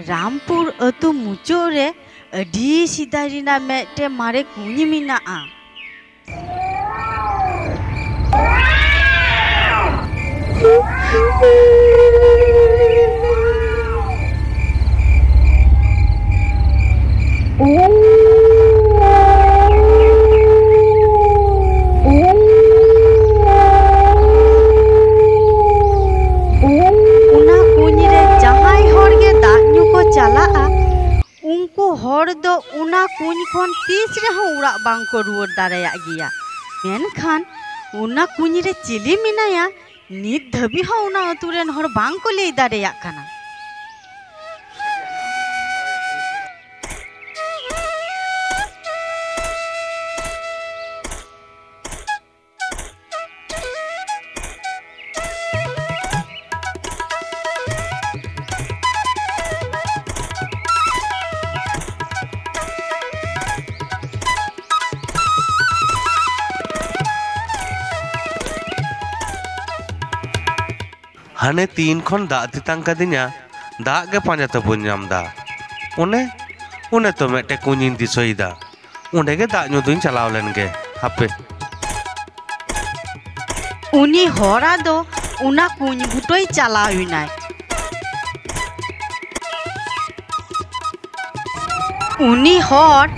रामपुर अतु मुचो रे अडी सिदारिना मेटे मारे कुनी मिना आ कुनी खन तीस रहा उड़ा बांग को रुवर दारेया गिया मेनखान उना कुनी रे चिली मिनाया नित धबी हा उना अतुरेन हर बांग को ले दारेया काना हाने तीन खन दा तितांग कदिन्या दा के पांजा तबुन नामदा उन्हें तो मेटे कुनिन दिसोइदा उन्हें के दा न्युदुन चलाव लेनगे हापे उनी होरा दो उना कुनी बुटोई चलाविनाय उनी होर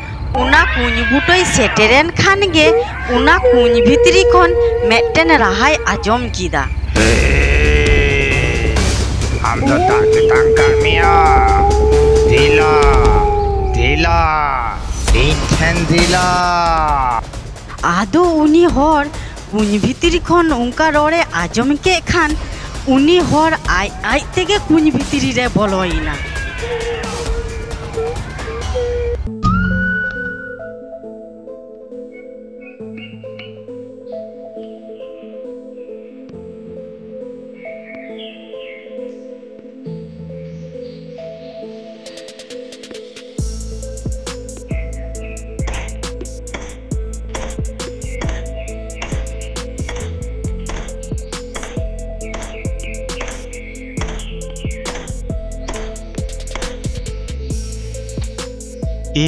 उना कुनी बुटोई सेटेरेन खानगे उना कुनी भितरी खन मेटेन राहाय आजम कीदा हम तो तांका मिया दिला दिला इठन दिला आदो उनी होर कुनी भितरी खन उनका रोड़े आजम के खान उनी होर आई तेगे कुनी भितरी रे बोलोइना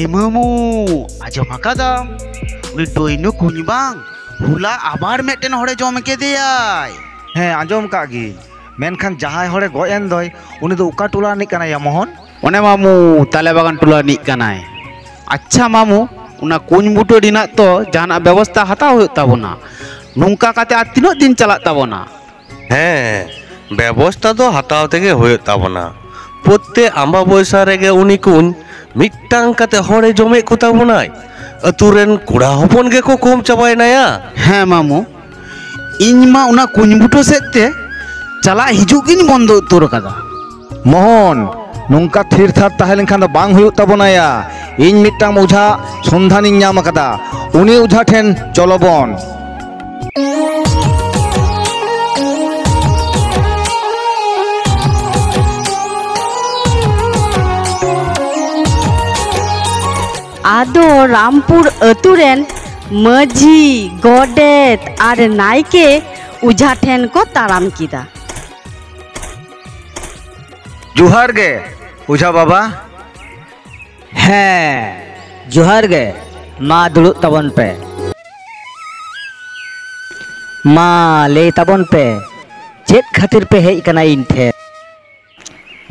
Mamu, aja makadam. Udah ini kuny bang. Hula abar meten hore jom ke dia. Heh, ajom kaki. Menkan jahai hore goyen doi. Uni do uka tula nik kana ya mohon. One mamu, tale bagan tula nik kana. Acha mamu, una kuny buto dina to jangan ବ୍ୟବସ୍ଥା hata huyuk tabona. Nungka kate atino din chalak tabona. হ্যাঁ ব্যবস্থা তো হাতাও থেকে হয়ে তাবনা প্রত্যেক আম্বা বৈশা রেগে উনি কুন মিট্টাং কাতে হরে জমে কোথাও নাই আতুরেন কুড়া হপন গে কো কম চাবাই নায়া হ্যাঁ মামু ইনমা উনা কুঞ্জবুটো সেতে চালা হিজুকিন বন্ধ উত্তর কাদা Mohon, nungka thir thar tahen kan do bang huyuk tabona ya. In mitang ujha sondhani nyama kada. Uni ujha ten cholobon. आदो रामपुर अतुरेन मजी गोडेत आर नायके उझा ठेन को ताराम कीदा जुहार गे उझा बाबा हाँ जुहार गे मा दुड़ु तबन पे मा ले तबन पे चेत खातिर पे हेज कना इन ठे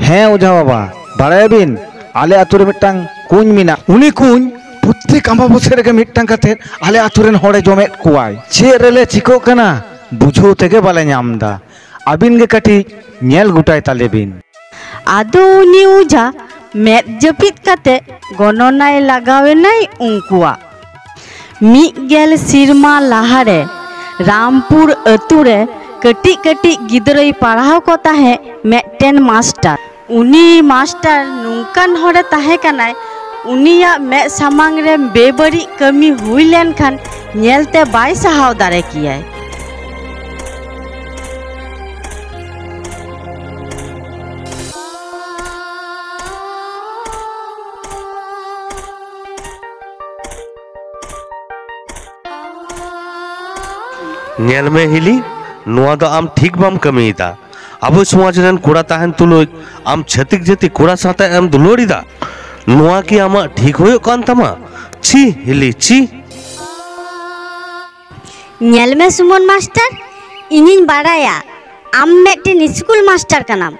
हाँ उझा बाबा बाड़ाय बिन आले आतुरे मिटang कुñ मिना उनी कुñ प्रत्येक आम्बा बछर गे मिटang काते आले आतुरेन हड़े जमे कुआय चे रेले चिको कना बुझो तेगे बाले नामदा आबिन गे कटी नेल गुटाय ताले बिन आदो उनी उझा मेद जपित काते गणनाय लगावे नाय उनकुआ मिगेल सिरमा लाहारे रामपुर अतुरे कटी कटी गिदरई पढ़ाव को ताहे मेटेन मास्टर उनी मास्टर नुकान हरे ताहे कनाय उनिया मे सामांग रे बेबरी कमी हुई लेन खान नेलते बाय सहाव दारे कियाय नेल में हिली नुआ दो आम ठीक बाम कमीदा ᱟᱵᱚ ᱥᱚᱢᱟᱡᱽ ᱨᱮᱱ ᱠᱚᱲᱟ ᱛᱟᱦᱮᱱ ᱛᱩᱞᱩᱡ ᱟᱢ ᱪᱷᱟᱹᱛᱤᱠ ᱡᱟᱹᱛᱤ ᱠᱚᱲᱟ ᱥᱟᱶᱛᱮ ᱮᱢ ᱫᱩᱞᱟᱹᱲᱤᱫᱟ ᱱᱚᱣᱟ ᱠᱤ ᱟᱢᱟᱜ ᱴᱷᱤᱠ ᱦᱩᱭᱩᱜ ᱠᱟᱱ ᱛᱟᱢᱟ ᱪᱷᱤ ᱦᱤᱞᱤ ᱪᱷᱤ ᱧᱮᱞ ᱢᱮ ᱥᱩᱢᱚᱱ मास्टर इनिन बाड़ाया आम मेटन स्कूल मास्टर कनाम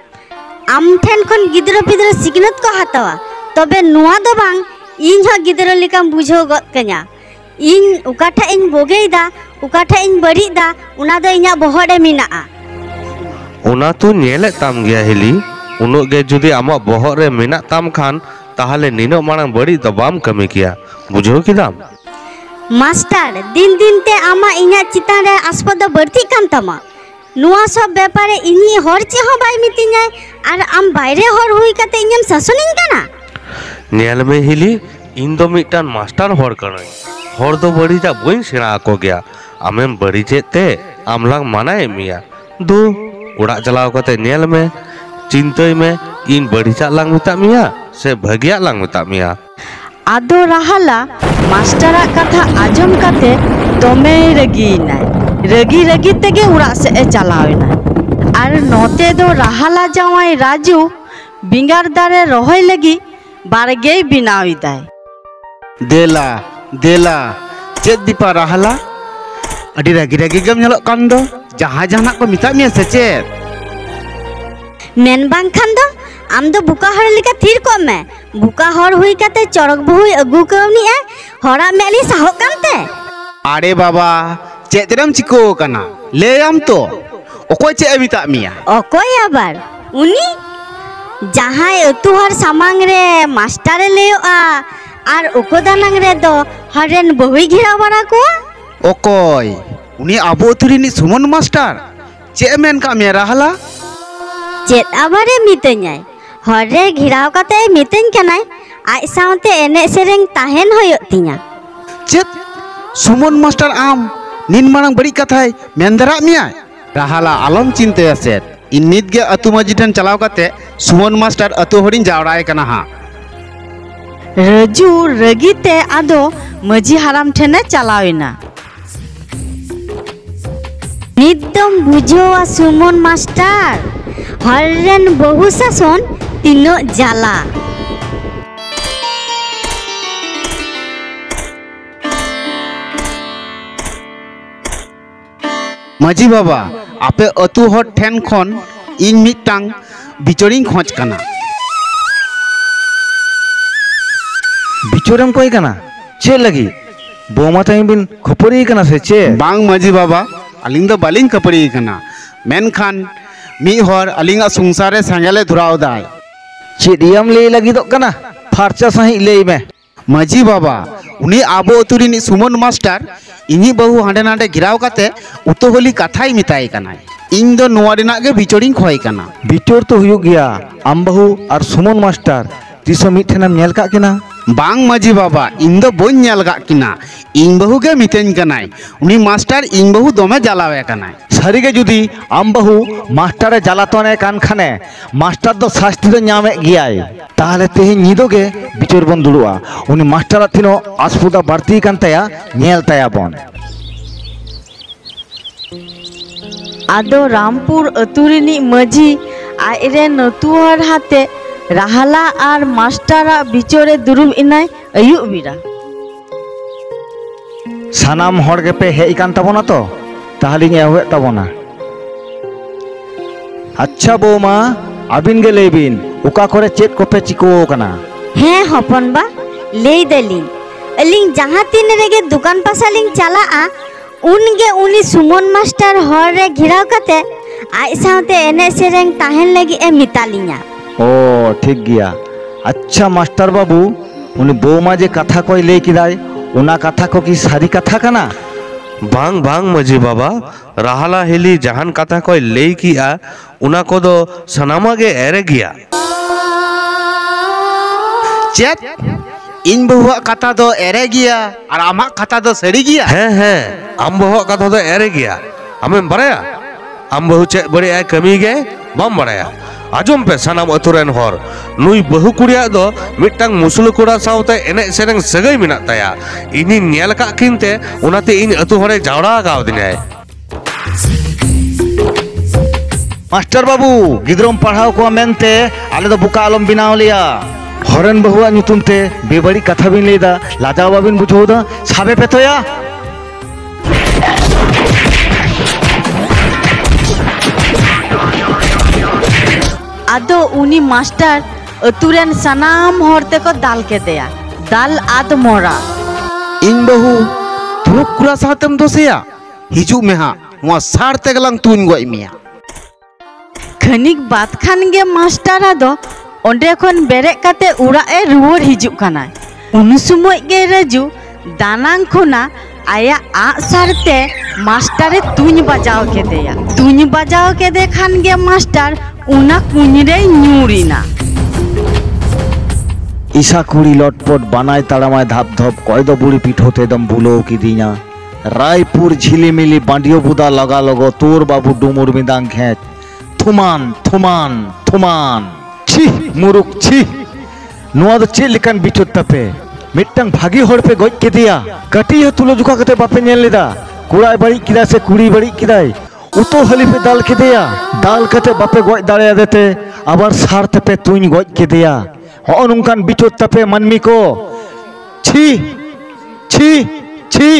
आम ठेन खन गिद्रा पिद्रा सिखनत को हातावा तबे नुआ दो बांग इन हा गिद्रा लेकाम बुझो गत कन्या इन उकाठा इन बोगेदा उकाठा इन बड़ीदा उना दो इन्या बहरे मेनाआ उना तो नेले ताम गया हिली उनो गे जुदी आमा बहर रे मेना ताम खान ताहले निनो मांग बड़ी तो बाम कमी किया बुझो किदाम मास्टर दिन दिन ते आमा इन्या चितान रे आसपद बढ़ती कान तमा नुआ सब व्यापारे इनी हर चे हो बाय मितिन्याय आर आम बायरे हर हुई कते इन्यम ससुनिन कना नेल में हिली इन दो मिटान मास्टर हर कनाई हर दो बड़ी जा बइन सेना को गया आमेम बड़ी जेते आमलांग मानाय मिया दो उड़ा चलाव कते नेल में चिंतय में इन बड़ी चा लांग मिता मिया से भगिया लांग मिता मिया आदो राहाला मास्टरा कथा आजम कते दमे रगीनाय रगी रगी तेगे उड़ा से चलावेना और नोते दो राहाला जावाई राजू बिंगार दारे रोहय लगी बारगे बिनाविदाय देला देला चेत दीपा राहाला अडी रगी रगी गम ñelok kan do जहां जहां को मिता मिया से चेत मेन बांग खान दो आम दो बुका हर लिका थीर को में बुका हर हुई कते चरक बहु अगु कवनी है हरा मेली साहो कानते अरे बाबा चेतरम चिको कना ले आम तो ओको चे मिता मिया ओकोय आबार उनी जहां अतु हर सामांग रे मास्टर लेयोआ आर ओको दानांग रे दो हरेन बहुई घिरा बड़ा को ओकोय उनी आबो तुरिनी सुमन मास्टर चे मेन का मेरा हला चेत आबारे मितन्याय हरे घिराव कते मितन कनाय आय सावते एने सेरेंग ताहेन होयो तिया चेत सुमन मास्टर आम निन मांग बड़ी कथाय मेंदरा मिया राहाला आलम चिंते सेट इन नित गे अतु मजिठन चलाव कते सुमन मास्टर अतु हरिन जावड़ाय कना हा रजू रगीते आदो मजी हाराम ठेने चलावेना निदम बुझोवा सुमन मास्टर हरेन बहु शासन तीनो जाला मजी बाबा आपे अतु हर ठेन खन इन मिटांग बिचोरिंग खोज कना बिचोरम कोई कना चे लगी बोमा ताई बिन खपरी कना से चे बांग मजी बाबा अलिंग दो बालिंग कपड़ी कना मेन खान मी हर अलिंगा संसारे संगले धुराव दाय चेदियम ले लगी तो कना फारचा सही ले में मजी बाबा उनी आबो अतुरिनी सुमन मास्टर इनी बहु हांडे नांडे गिराव काते उतो होली कथाई मिताई कनाय इन दो नोआ दिना गे बिचोरिंग खोय कना बिचोर तो हुयुग गया आम बहु और सुमन मास्टर तिसो मिठेनम नेल का किना बांग मजी बाबा इन दो बोन नेल गा किना इन बहु गे मितेन कनाय उनी मास्टर इन बहु दोमे जलावे कनाय सारिगे जुदी आम बहु मास्टरे जालातने कान खाने मास्टर दो शास्ति दो नामे गियाय ताहले तेहेन निदो गे बिचोर बन दुड़ुआ उनी मास्टर थिनो आसपुदा बाड़ती कान तया नेल तया बन आदो रामपुर अतुरिनी मजी आयरे नतुहर हाते राहाला और मास्टरा बिचोरे दुरुब इनाय अयु बिरा सानाम हर गे पे हेई कान ताबोना तो ताहले एवे ताबोना अच्छा बोमा आबिन गे लेबिन उका करे चेत कोपे चिको कना हे हपन बा ले दलिन अलिंग जहां तीन रेगे दुकान पासालिंग चला आ उनगे उनी सुमन मास्टर हर रे घिराव कते आय सावते एने सेरेंग ताहेन लगी ए मितालिया ओ ठीक गया अच्छा मास्टर बाबू उनी बोमा जे कथा कोई ले किदाय उना कथा को की सारी कथा कना बांग बांग मजी बाबा राहाला हिली जहान कथा कोई ले किया उना को दो सनामा गे एरे गया चेत इन बहु कथा दो एरे गया और आमा कथा दो सड़ी गया हैं आम बहु कथा दो एरे गया हमें बराया आम बहु चे बड़े आय कमी गे बम बराया आजम पे सनाम अतुरेन हर नुई बहु कुड़िया दो मिट्टांग मुसुल कुड़ा सावते एने सेरेंग सगई मिना ताया इनी नेल का किनते उनाते इन अतु हरे जावड़ा गाव दिनाय मास्टर बाबू गिद्रोम पढ़ाओ को मेनते आले दो बुका आलम बिनाव लिया हरन बहुआ नुतुम ते बेबड़ी कथा बिन लेदा लाजा बाबिन बुझोदा साबे पे तो या आदो उनी मास्टर अतुरेन सनाम होरते को दाल के दिया दाल आद मोरा इन बहु तुरुक कुला सातम दोसेया हिजू में हा वहाँ सार ते गलांग तुन गोई मिया खनिक बात खान गे मास्टर आदो ओंडे खन बेरे काते उड़ा ए रुवर हिजू काना उन सुमय गे रजू दानांग खुना आया आ सारते मास्टरे तुन बजाव के दिया तुन बजाव के दे खान गे मास्टर उना कुंजरे न्यूरीना ईसा कुड़ी लटपट बनाए ताड़ामाय धाप धप कय दो बुड़ी पीठोते दम भूलो की दीना रायपुर झिलीमिली बांडियो बुदा लगा लगो तोर बाबू डुमुर मिदांग खेच थुमान थुमान थुमान छी मुरुक छी नुआ दो चे लिकन बिचोत तपे मिट्टंग भागी होड़ पे गoj के दिया कटी है तुलो जुका कते बापे नेल लेदा कुड़ाय बड़ी किदा से कुड़ी बड़ी किदाय उतो हली पे दाल के दिया दाल कते बापे गoj दाड़े देते आबार सार तपे तुइन गoj के दिया हो नुंकान बिचोत तपे मनमी को छी छी छी